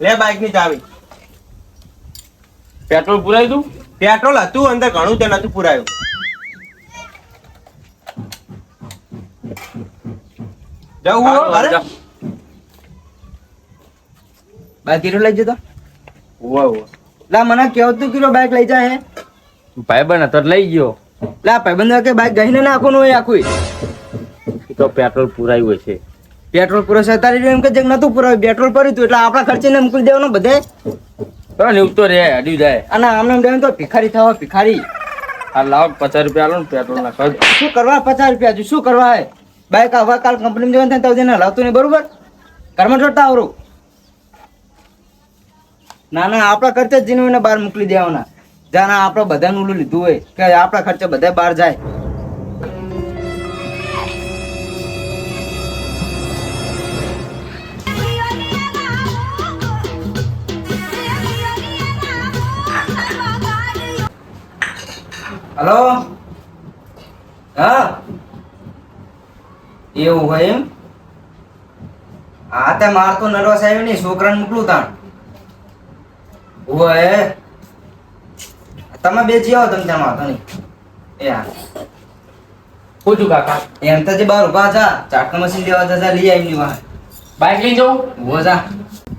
લે બાઇક ની ચાવી. પેટ્રોલ પુરાઈ દઉં? પેટ્રોલ હતું અંદર ઘણું, તે નતું પુરાયું. જવું હો ઘરે? બાઈક કિલો લઈ જતો વાહ લા મને કેવું કિલો બાઈક લઈ જાય હે ભાઈ બન તો લઈ ગયો. લા ભાઈબંધ કે બાઈક ગઈને નાખો નો આખું તો પેટ્રોલ પુરાયું હશે. પેટ્રોલ પૂરો છે તારી એમ કે જગ નતું પુરાવ્યું પેટ્રોલ ભર્યું હતું એટલે આપણા ખર્ચે ને મૂકી દેવાનું બધે એવું તો રે અડી જાય. અને આમને એમ તો ભિખારી થવા ભિખારી. આ લાવ 50 રૂપિયા આલો ને પેટ્રોલ ના ખર્ચ. શું કરવા 50 રૂપિયા હજુ શું કરવા હે બાઈક આવા કાલ કંપની જવાનું થાય તો તેને લાવતું નહીં બરોબર ઘરમાં જોતા આવરું ના ના આપણા ખર્ચે જ જીનવીને બહાર મોકલી દેવાના જાના આપણે બધાનું ઓલું લીધું હોય કે આપણા ખર્ચે બધા બહાર જાય. હલો હા એવું હોય એમ હા તે માર તો નર્વસ આવ્યો નહીં છોકરાને મોકલું તાણ ઓય તમે બે જી આવો તમે ત્યાં વાંધો નહીં એ હા પૂછું કાકા એમ તો જે બહાર ઉભા હતા ચાટકા મશીન લેવા જતા લઈ આવી ની વાહ બાઈક લઈ જાઉં? ઉભો જા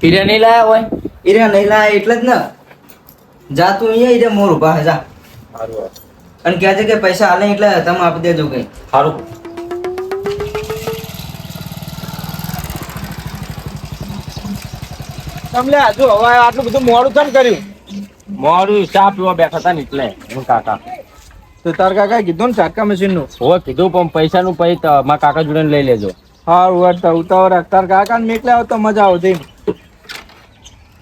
ફીરે નહીં લાયા હોય? ઈરે નહીં લાય એટલે જ ને જા તું અહીંયા ઈરે મોર ઉભા હે જા સારું અને કહે છે કે પૈસા હાલે એટલે તમે આપી દેજો કઈ સારું. તમને હજુ હવે આટલું બધું મોડું કેમ કર્યું? મોડું ચા પીવા બેઠા હતા ને એટલે હું કાકા. તો તાર કાકા કીધું ને ચાટકા મશીન નું. હવે કીધું પણ પૈસાનું પૈ મારા કાકા જોડે લઈ લેજો. હારું વાર્તા ઉતાવળ રાખ. તાર કાકા ને મેકલે આવ તો મજા આવતી.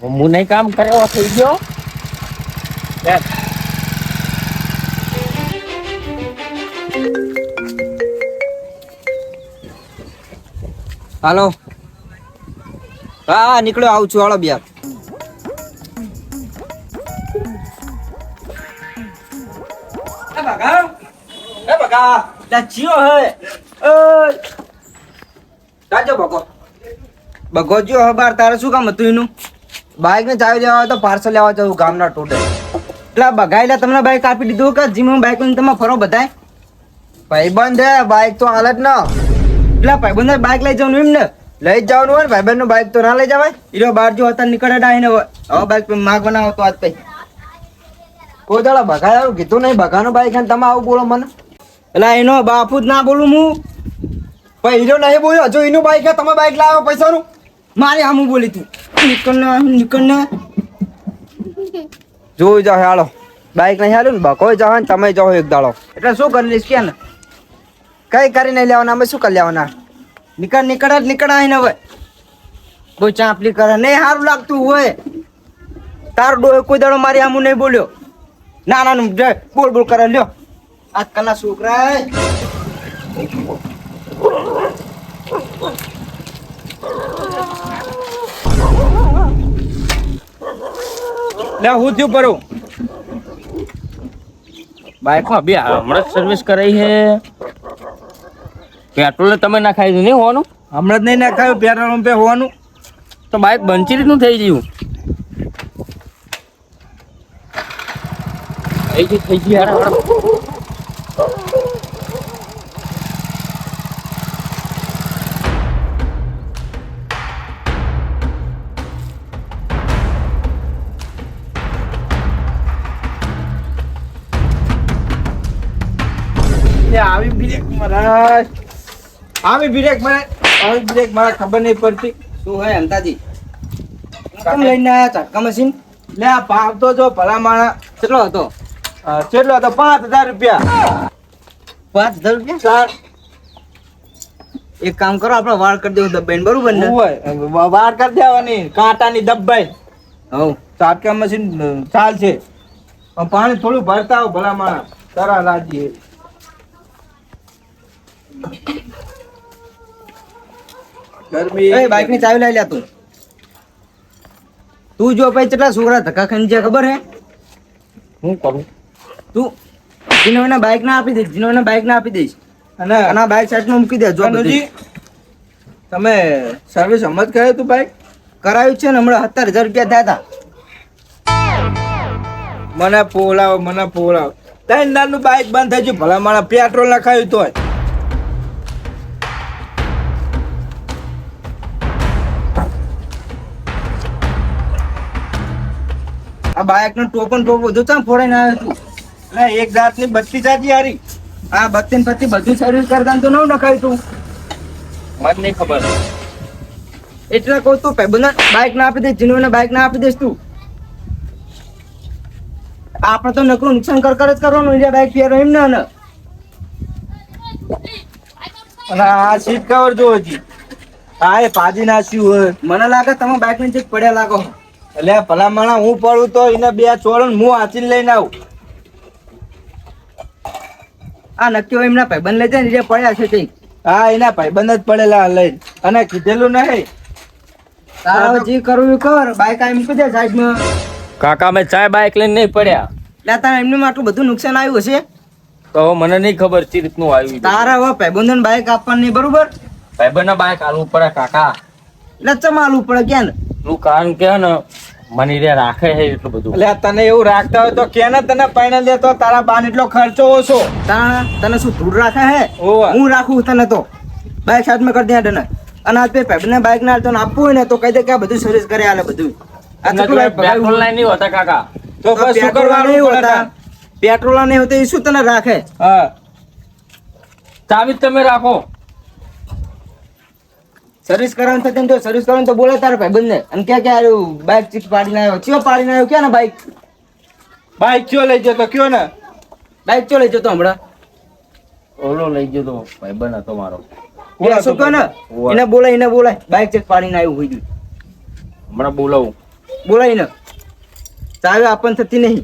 હું નહીં કામ કર્યો થઈ ગયો. હાલો હા નીકળ્યો આવું છું હાલો બ્યાર બગો હે બાર તારે શું કામ હતું એનું બાઈક ને ચાવી લેવા હોય તો પાર્સલ લેવા જવું ગામના ટોટે એટલે બગાયેલા તમને બાઈક આપી દીધું કે જીમ બાઈક તમે ફરો બધાય ભાઈબંધ હે બાઈક તો હાલત ન એટલે ભાઈબંધ બાઈક લઈ જવાનું એમ ને લઈ જ જવાનું હોય ને ભાઈબંધ નું બાઈક તો ના લઈ જવાય હીરો બહાર જો હતા નીકળે ડાઈને હવે બાઈક માગ બનાવો તો આજ પઈ કોઈ દાડા બગાડ્યું કીધું નહીં બગાનું બાઈક ને તમે આવું બોલો મને એટલે એનો બાપુ જ ના બોલું હું પણ હીરો નહીં બોલ્યો જો એનું બાઈક તમે બાઈક લાવો પૈસાનું મારે આમ બોલી તું નીકળ ને જોઈ જાઓ હાલો બાઈક નહીં હાલું ને બકો જાઓ ને તમે જાઓ એક દાડો એટલે શું કરી લઈશ કે ને કઈ કરી નહીં લેવાના અમે શું કરી લેવાના નીકળ આવીને હવે કોઈ ચાંપલી કરે નહીં સારું લાગતું હોય તારો ડોહે કોઈ દાડો મારી આમું નહીં બોલ્યો ના નાનું બોલ કરે લ્યો આજકાલના છોકરા લે હું થયું પરું બાઈકમાં બે હમણાં જ સર્વિસ કરાઈ છે. પેટ્રોલ તમે નાખાઈ દીધું નહીં હોવાનું? હમણાં જ નહીં નાખાયું પેટ્રોલ પંપે હોવાનું. તો બાઈક બંચી રીતનું થઈ ગયું. થઈ ગયું આવી બ્રેક મારા ખબર નહીં પડતી શું હે અંતાજી કેમ લઈને આયા ચાટકા મશીન લે આ ભાવ તો જો ભલા માણા કેટલો હતો કેટલો હતો 5000 રૂપિયા 5000 રૂપિયા એક કામ કરો આપણે વાળ કરી દેવું દબાઈને બરોબર ને હોય વાર કરી દેવાની કાંટાની દબાઈ હવ ચાટકા મશીન ચાલશે પણ પાણી થોડું ભરતા આવો ભલા માણા તરા લાજી ગરમી એ બાઈક ની ચાવી લઈ લે તું જો ભાઈ કેટલા છોકરા ધક્કા ખાઈને છે ખબર હે હું કરું તું જીનોને બાઈક ના આપી દઈશ જીનોને બાઈક ના આપી દઈશ અને આ બાઈક સાઈડ માં મૂકી દે જો કનુજી તમે સર્વિસ સમજ કરે તું બાઈક કરાયું છે ને હમણાં 17,000 રૂપિયા થયા હતા. મને પોલાવ ત્રણ દાડનું બાઇક બંધ થઈ ગયું ભલા મારા પેટ્રોલ નખાયું તોય. આ બાઇકનો ટોપ બધું ચામ ફોડાઈને આવ્યો તું. એટલે એક જાતની બત્તી સાજી હારી. આ બત્તી ને પત્તી બધું સર્વિસ કરતા તો નવું નખાયું તું. મને નહીં ખબર. એટલે કહું તું ભાઈબંધને બાઇક ના આપી દે, જીનુને બાઇક ના આપી દઈશ તું. આપણે તો નકરું નુકસાન કર જ કરવાનું એટલે બાઇક ફેરો એમ ના ને. અને આ સીટ કવર જો હજી હા એ પાજી નાખ્યું હોય. મને લાગે તમે બાઇક ની ચેક પડ્યા લાગો. એટલે ભલા માણા હું પડું તો એને બે ચોરણ હું હાચીને લઈને આવું. આ નક્કી હોય એમના ભાઈબંધ લઈ જાય ને જે પડ્યા છે તે. હા એના ભાઈબંધ જ પડેલા લઈને અને કીધેલું નહીં. તારા જે કરવું એ કર. બાઇક આ મૂકી દે સાઈડમાં. કાકા મેં ચાય બાઇક લઈને નહીં પડ્યા. એટલે તારે એમને આટલું બધું નુકસાન આવ્યું હશે. તો હવે મને નહીં ખબર ચી રીતનું આવ્યું. તારા હવે ભાઈબંધોને બાઇક આપવાની નહીં બરોબર. ભાઈબંધના બાઇક આલવું પડે કાકા. એટલે ચમાલવું પડે ક્યાં ને. નું કારણ કે હે ને મને રે રાખે છે એટલું બધું. એટલે તને એવું રાખતા હોય તો કે ને તને પૈણા દેતો તારા બાન એટલો ખર્ચો ઓછો. તને શું ધૂળ રાખે હે? ઓવા. હું રાખું તને તો બાઇક સાઈડમાં કરી દે તને. અને આ ભાઈબંધને બાઇક ના તો આપવું હોય ને તો કહી દે કે આ બધું સર્વિસ કરે આલે બધું. આ તો પેલા પેટ્રોલ લાઈન નહીં હોતા કાકા. તો બસ શું કરવાનું નહીં પડે? હોતા. પેટ્રોલ નહીં હોતા એ શું તને રાખે? હા ચાવી જ તમે રાખો. સર્વિસ કરવાનું થતું ને તો સર્વિસ કરવાનું તો બોલે તારા ભાઈબંધને. અને કે આરું બાઇક ચીક પાડીને આવ્યો. ચિયો પાડીને આવ્યો ક્યાં ને બાઇક? બાઈક કયો લઈ જતો કયો ને. બાઇક ચો લઈ જતો હમણાં. ઓલો લઈ ગયો તો ભાઈબંધ હતો મારો. એ શું કહે ને એને બોલાય બાઇક ચેક પાડીને આવ્યું હોય. હમણાં બોલાવું. બોલાય ને ચાવી આપણને થતી નહીં.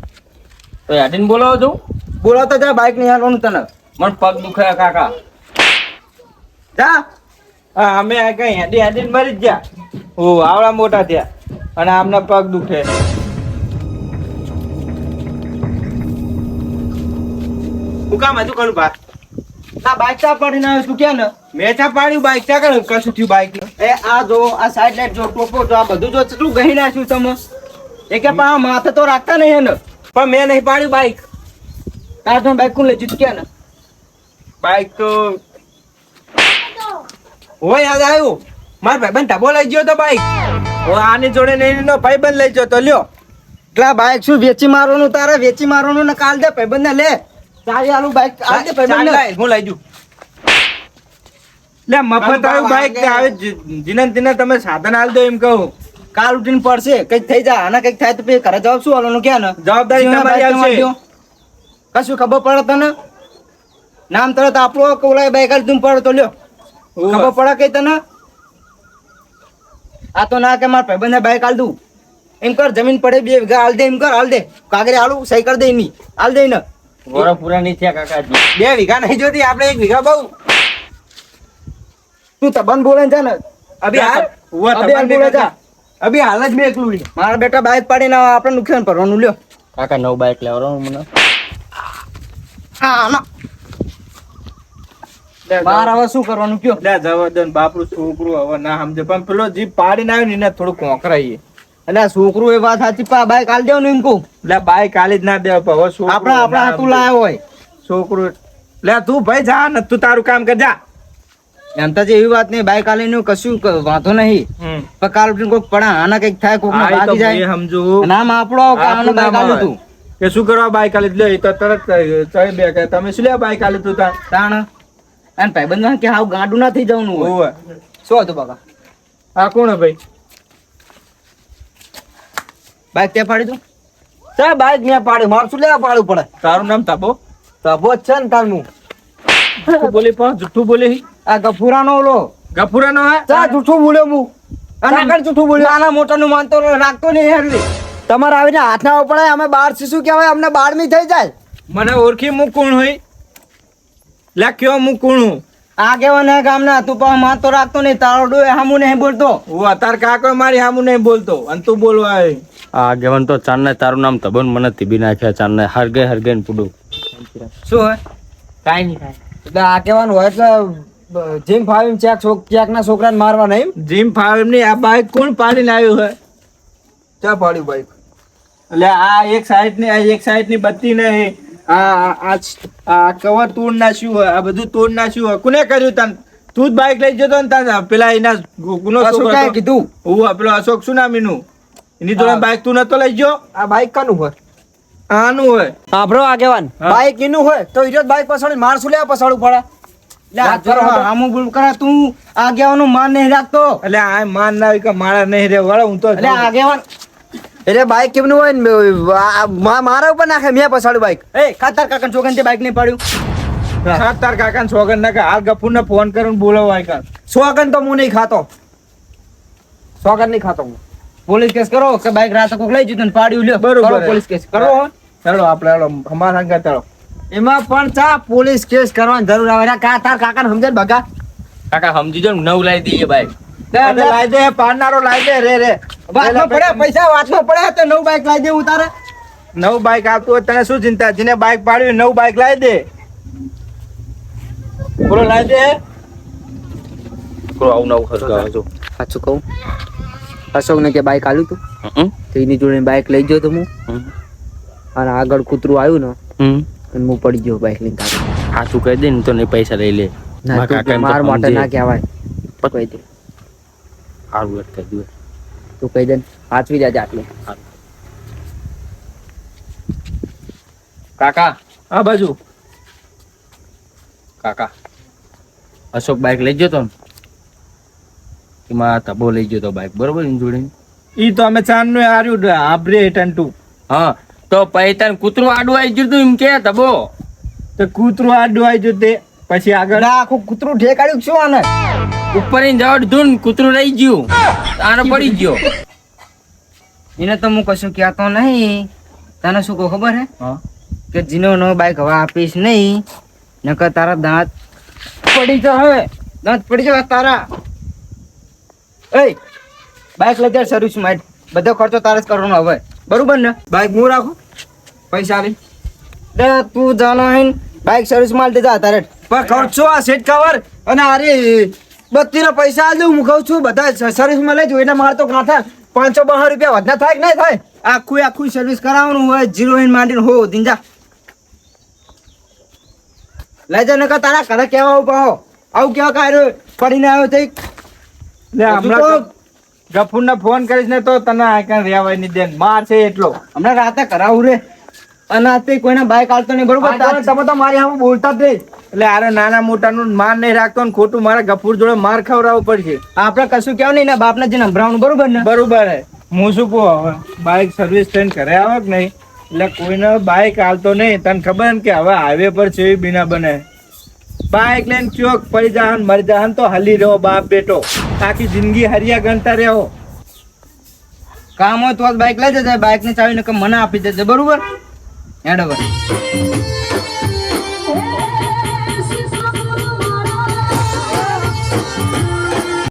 તો યાદીને બોલાવો છું. બોલાવતા જા બાઇક નહીં હાલવાનું તને. મને પગ દુખાય કાકા. જા. હા અમે આ કઈ હેડી મરી જ ગયા. ઓ આવડા મોટા થયા અને આમના પગ દુખે. હું કામ હતું કરું બા. આ બાઇક ચા પાડીને આવ્યો છું ક્યાં ને. મેં ચા પાડ્યું બાઈક ચા કરું કશું થયું બાઈક. એ આ જો આ સાઈડ લાઈટ જો ટોપો જો આ બધું જો કેટલું ગહી નાખ્યું તમે. એ કે પા માથે તો રાખતા નહીં એને. પણ મેં નહીં પાડ્યું બાઈક. તાર તો બાઇક કોણ લઈ જતું ક્યાં ને. બાઈક તો હો યાદ આવ્યું મારા ભાઈબંધ ઢાબો લઈ ગયો તો બાઈક. હવે આની જોડે નહીં ભાઈબંધ લઈ ગયો તો લ્યો. એટલે આ બાઇક શું વેચી મારવાનું તારે? વેચી મારવાનું ને કાલ દે ભાઈબંધ ને લે. ચાલી આલું બાઇક આલ દે ભાઈબંધ ને. હું લઈ જઉં. લે મફત આવ્યું બાઈક તે આવે જીને તેને તમે સાધન આલ દો એમ કહું. કાલ ઉઠીને પડશે કઈક થઈ જાય આના કઈક થાય તો પછી ઘરે જવાબ શું હાલવાનું ક્યાં ને. જવાબદારી તમારી આવશે. કશું ખબર પડે તને? નામ તરત આપણો કે ઓલા બાઇક આલ તું પડે તો લ્યો. ખબર પડે કઈ તને? આ તો ના કે મારા ભાઈબંધને બાઇક આલ દઉં એમ કર. જમીન પડે 2 વીઘા હાલ દે એમ કર. હાલ દે કાગરે હાલું સહી કરી દે એની. હાલ દે ને. વરો પૂરા નહીં થયા કાકાજી. 2 વીઘા નહીં જોતી આપણે 1 વીઘા બહુ. તું તબન બોલે જા ને. અભી હાલ અભી હાલ બોલે જા. અભી હાલ જ મેં એકલું. મારા બેટા બાઇક પાડીને આપણે નુકસાન ભરવાનું લ્યો. કાકા નવું બાઇક લેવાનો મને. હા ના બાર હવે શું કરવાનું કયો? લે જવા બાપરું છોકરું હવે ના સમજે પણ પેલો જીપ પાડીને આવ્યો ને એને થોડું કોંકરાઈએ. એટલે આ છોકરું એ વાત સાચી પા બાઇક આલ દેવાનું એમ કહું. લે બાઈક આલી જ ના દે હવે છોકરું આપણા હાથું લાયો હોય છોકરું. લે તું ભાઈ જા ને તું તારું કામ કર જા. એમ તો એવી વાત નહીં. બાઇક આલીને કશું વાંધો નહીં. પણ કાલ ઉઠીને કોઈક પડે આના કઈક થાય કોઈક ભાગી જાય. સમજુ નામ આપણો કે આને બાઇક આલ્યું તું કે શું કરવા બાઈક આલી લે તો તરત ચડી બે કે તમે શું લે બાઈક આલી તું તાણ. અને ભાઈબંધ કે હાવ ગાંડું ના થઈ જવાનું હોય. ઓવે શું હતું બાબા? આ કોણ હે ભાઈ? બાઇક ત્યાં પાડી તું? ચાલ બાઇક મેં પાડી. મારે શું લેવા પાડવું પડે? તારું નામ તાબો? તબો જ છે ને તારનું. જૂઠું બોલી પણ જૂઠું બોલી. આ ગફુરાનો ઓલો ગફુરાનો હે? ચા જૂઠું બોલ્યો હું. અને આગળ જૂઠું બોલ્યો. નાના મોટાનું માનતો રાખતો નહીં હેરલી. તમારે આવીને હાથ ના પડે. અમે બાર શું કહેવાય અમને બાળમી થઈ જાય. મને ઓળખી હું કોણ હોય? લે કયો હું કોણ હું? આ કેવાના ગામના તું પણ માનતો રાખતો નહીં. તારો ડોય હામું નહીં બોલતો. હું અતાર કાકો મારી હામું નહીં બોલતો અને તું બોલવા આવી. આ આગેવાન તો ચાંદને તારું નામ તબન મને તીબી નાખ્યા. ચાંદને હરગે ને પૂડું. શું હોય? કાંઈ નહીં થાય. એટલે આ કહેવાનું હોય એટલે જીમ ફાવીમ ક્યાંકના છોકરાને મારવા નહીં જીમ ફાવે નહીં. આ બાઈક કોણ પાડીને આવ્યું હે? ચા પાડ્યું બાઈક? એટલે આ એક સાઈડ ની બત્તી નહીં, આ કવર તોડ નાખ્યું હોય, આ બધું તોડ નાખ્યું હોય. કોને કર્યું તને? તું જ બાઈક લઈ જતો ને તાર પેલા એના ગુનો અશોકાએ કીધું. હું પેલો અશોક સુનામીનું એની જોડે બાઈક તું નતો લઈ ગયો? આ બાઈક કાનું હોય? આનું હોય. સાંભળો આગેવાન, હા. બાઈક એનું હોય તો ઈજો બાઈક પછાડી માણસો લેવા પછાડવું પડે. વાત કરો. આમું બોલ કરે તું આગેવાનું માન નહીં રાખતો. એટલે આ માન ના કે મારા નહીં રે વળો હું તો એટલે આગેવાન એટલે બાઈક કેમનું હોય ને મારા ઉપર નાખે, મેં પછાડ્યું બાઈક. એ ખાતર કાકા છોકરાને તે બાઈક નહીં પાડ્યું. સાત તાર કાકા સોગન ના કે હાલ ગફુર ને ફોન કરીને બોલાવાય કર. સોગન તો હું નહીં ખાતો, સોગન નહીં ખાતો હું. પોલીસ કેસ કરો કે બાઈક રાતે કોક લઈ જતું ને પાડ્યું લ્યો. બરોબર. કરો પોલીસ કેસ કરો. હેલો આપણે હેલો અમારા સંગ ચાલો. એમાં પણ ચા પોલીસ કેસ કરવાની જરૂર આવે. તાર કાકાને સમજે ને બગા. કાકા સમજી જો ને 9 લાવી દઈએ બાઈક. એટલે લાઈ દે પાડનારો લાઈ દે રે વાતમાં પડે પૈસા વાતમાં પડે તો નવું બાઈક લાવી દેવું તારે. નવું બાઈક આપતું હોય તને શું ચિંતા? જેને બાઈક પાડ્યું નવું બાઈક લાવી દે. બોલો લાવી દે. આવું નવું ખર્ચ જો. સાચું કહું, અશોક ને કે બાઈક આલ્યું તું તો એની જોડે બાઈક લઈ ગયો તો હું, અને આગળ કૂતરું આવ્યું ને અને હું પડી ગયો બાઈક લઈને. સાચું કહી દે ને તો નહીં પૈસા લઈ લે. ના તું કે માર માટે ના કહેવાય. કહી દે, સારું વાત કહી દે. તું કહી દે, સાચવી જાજે આટલું. કાકા આ બાજુ કાકા અશોક બાઈક લઈ ગયો તો ને એમાં તબો લઈ ગયો તો બાઈક, બરોબર એની જોડે. ઈ તો અમે ચાંદ નું હાર્યું આભરે ટંટુ. હા તો પૈતાન કૂતરું આડું આવી ગયું તું એમ કે તબો તો કૂતરું આડું આવી જતે પછી આગળ આખું કૂતરું ઠેકાડ્યું શું આને? ઉપર ની જવા દીધું ને કૂતરું રહી ગયું, આને પડી ગયો. એને તો હું કશું કહેતો નહીં. તને શું કહું ખબર હે? હા કે જીનો નો બાઈક હવે આપીશ નહીં, નકર તારા દાંત પડી જાય. દાંત પડી જાય તારા. એ બાઈક લઈ જાય સર્વિસ માં, બધો ખર્ચો તારે જ કરવાનો હવે, બરોબર ને? બાઈક હું રાખું પૈસા લઈ. તું જાણો હે ને, બાઈક સર્વિસ માં દેતા તારે પણ ખર્ચો આ સીટ કવર અને આરે બત્તી ના પૈસા આલજો. હું કહું છું બધા સર્વિસ માં લઈ જવું એટલે મારે તો ના થાય. 500-200 રૂપિયા વધના થાય કે નહીં થાય? આખું સર્વિસ કરાવવાનું હોય, 0 હિન માંડીને હો દિંજા લઈ જા. નકર તારા ઘરે કેવા ઉભા આવું કેવા કાઢ્યો પડીને આવ્યો થઈ. લે હમણાં ગફુર ને ફોન કરીશ ને તો તને આ કાંઈ રહેવાય નહીં દે. માર છે એટલો. હમણાં રાતે કરાવું રે અને આતે કોઈના બાઈક આલતો નહીં, બરોબર? તમે તો મારી સામે બોલતા જ નહીં. એટલે આરે નાના મોટાનું માર નહીં રાખતો ને ખોટું મારા ગફુર જોડે માર ખવડાવવું પડશે. આપણે કશું કેવું નહીં ને, બાપને જે સંભળાવવાનું, બરોબર ને? બરોબર હે. હું શું કહું હવે બાઈક સર્વિસ થઈને ઘરે આવે કે નહીં એટલે કોઈને બાઈક હાલતો નહીં. તને ખબર ને કે હવે હાઈવે પર છે એવી બીના બને. બાઈક લઈને ચોક પડી જા મરી જા તો હલી રહ્યો બાપ બેટો, આખી જિંદગી હરિયા ગણતા રહ્યો. કામ હોય તો બાઈક લઈ જજે, બાઈક ની ચાવી ને મને આપી દેજે, બરોબર? હેડ હવે.